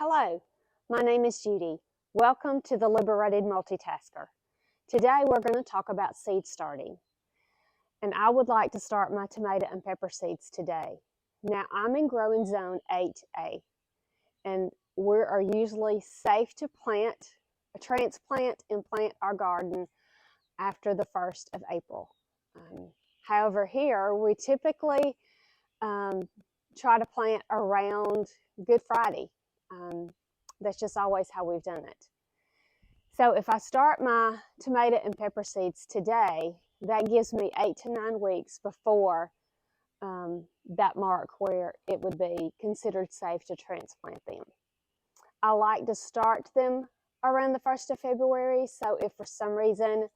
Hello, my name is Judy. Welcome to the Liberated Multitasker. Today we're going to talk about seed starting. And I would like to start my tomato and pepper seeds today. Now I'm in growing zone 8A, and we are usually safe to transplant and plant our garden after the 1st of April. However, here we typically try to plant around Good Friday. That's just always how we've done it. So if I start my tomato and pepper seeds today, that gives me 8 to 9 weeks before that mark where it would be considered safe to transplant them. I like to start them around the 1st of February, so if for some reason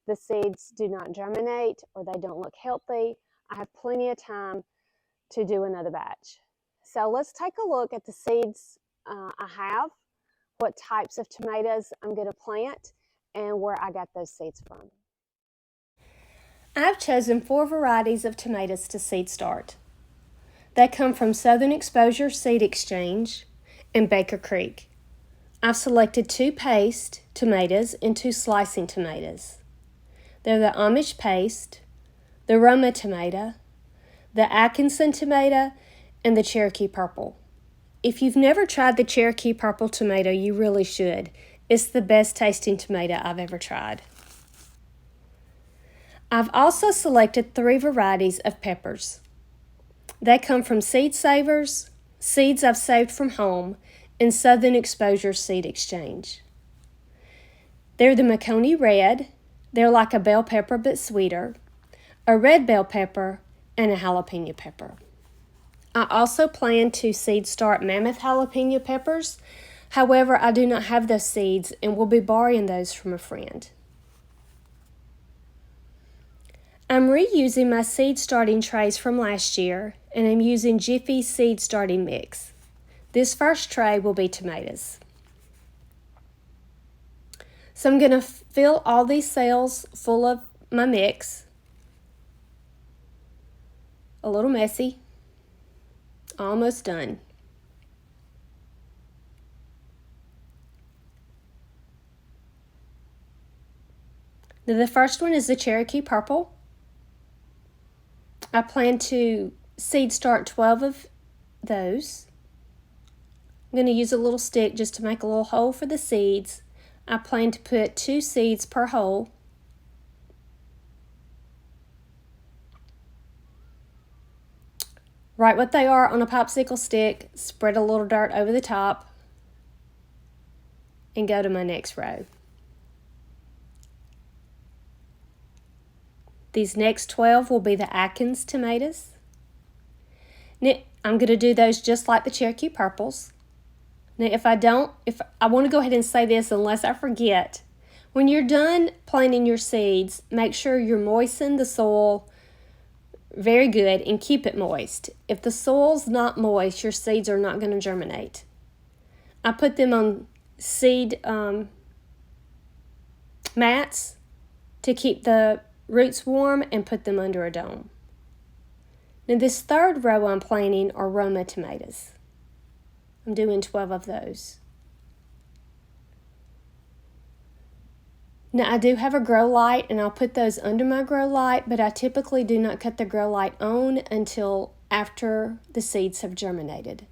the seeds do not germinate or they don't look healthy, I have plenty of time to do another batch. So let's take a look at the seeds I have, what types of tomatoes I'm going to plant, and where I got those seeds from. I've chosen 4 varieties of tomatoes to seed start. They come from Southern Exposure Seed Exchange and Baker Creek. I've selected 2 paste tomatoes and 2 slicing tomatoes. They're the Amish paste, the Roma tomato, the Atkinson tomato, and the Cherokee purple. If you've never tried the Cherokee purple tomato, you really should. It's the best tasting tomato I've ever tried. I've also selected 3 varieties of peppers. They come from Seed Savers, Seeds I've Saved from Home, and Southern Exposure Seed Exchange. They're the Maconi Red. They're like a bell pepper but sweeter, a red bell pepper, and a jalapeno pepper. I also plan to seed start mammoth jalapeno peppers. However, I do not have those seeds and will be borrowing those from a friend. I'm reusing my seed starting trays from last year, and I'm using Jiffy's seed starting mix. This first tray will be tomatoes. So I'm going to fill all these cells full of my mix. A little messy. Almost done. Now the first one is the Cherokee purple. I plan to seed start 12 of those. I'm going to use a little stick just to make a little hole for the seeds. I plan to put 2 seeds per hole. Write what they are on a popsicle stick, spread a little dirt over the top, and go to my next row. These next 12 will be the Atkins tomatoes. Now, I'm going to do those just like the Cherokee purples. Now, if I want to go ahead and say this unless I forget, when you're done planting your seeds, make sure you moisten the soil very good and keep it moist. If the soil's not moist, your seeds are not going to germinate. I put them on seed mats to keep the roots warm and put them under a dome. Now this third row I'm planting are Roma tomatoes. I'm doing 12 of those. Now I do have a grow light and I'll put those under my grow light, but I typically do not cut the grow light on until after the seeds have germinated.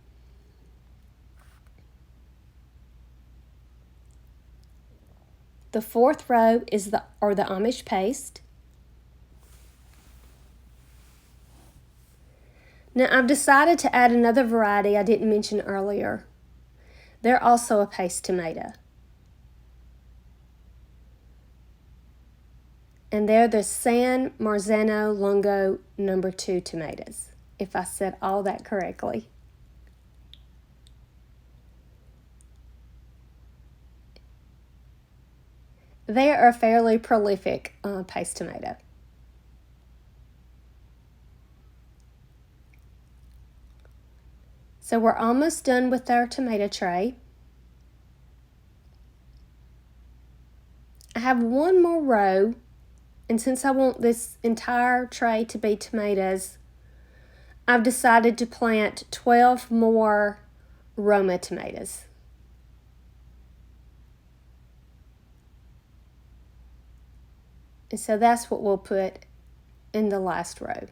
The 4th row is the Amish paste. Now I've decided to add another variety I didn't mention earlier. They're also a paste tomato. And they're the San Marzano Lungo No. 2 tomatoes, if I said all that correctly. They are a fairly prolific paste tomato. So we're almost done with our tomato tray. I have one more row, and since I want this entire tray to be tomatoes, I've decided to plant 12 more Roma tomatoes. And so that's what we'll put in the last row.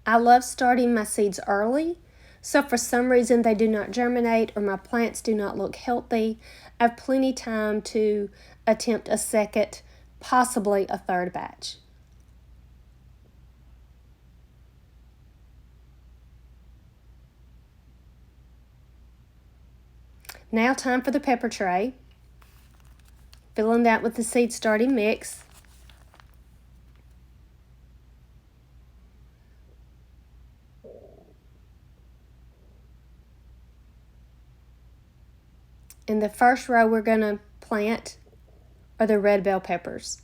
I love starting my seeds early, so if for some reason they do not germinate or my plants do not look healthy, I have plenty time to attempt a second, possibly a third batch. Now time for the pepper tray. Filling that with the seed starting mix. In the first row we're going to plant are the red bell peppers.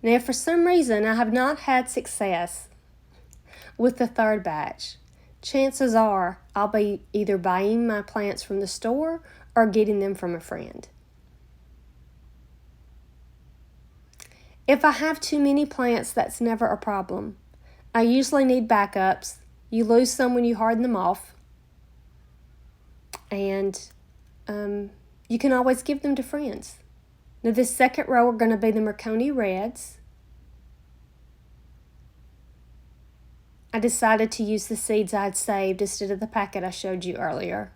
Now if for some reason I have not had success with the third batch, chances are I'll be either buying my plants from the store or getting them from a friend. If I have too many plants, that's never a problem. I usually need backups. You lose some when you harden them off. And you can always give them to friends. Now this second row are going to be the Marconi Reds. I decided to use the seeds I'd saved instead of the packet I showed you earlier.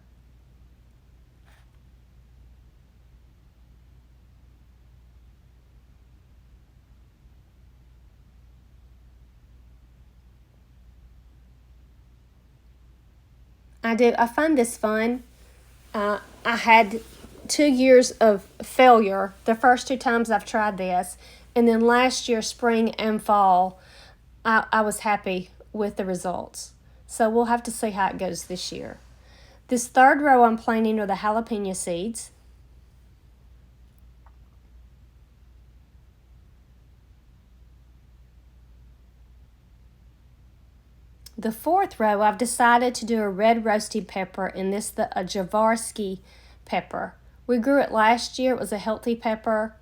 I find this fun. I had 2 years of failure the first 2 times I've tried this, and then last year, spring and fall, I was happy with the results. So we'll have to see how it goes this year. This third row I'm planting are the jalapeno seeds. The fourth row, I've decided to do a red roasted pepper, and this a Jaworski pepper. We grew it last year. It was a healthy pepper,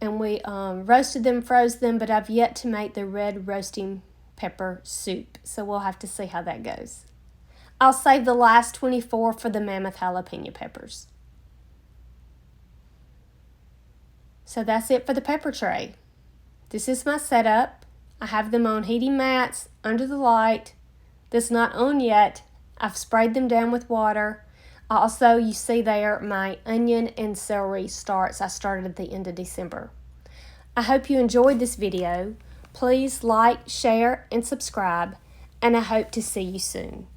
and we roasted them, froze them, but I've yet to make the red roasting pepper soup, so we'll have to see how that goes. I'll save the last 24 for the mammoth jalapeno peppers. So that's it for the pepper tray. This is my setup. I have them on heating mats under the light. That's not on yet. I've sprayed them down with water. Also, you see there my onion and celery starts. I started at the end of December. I hope you enjoyed this video. Please like, share, and subscribe, and I hope to see you soon.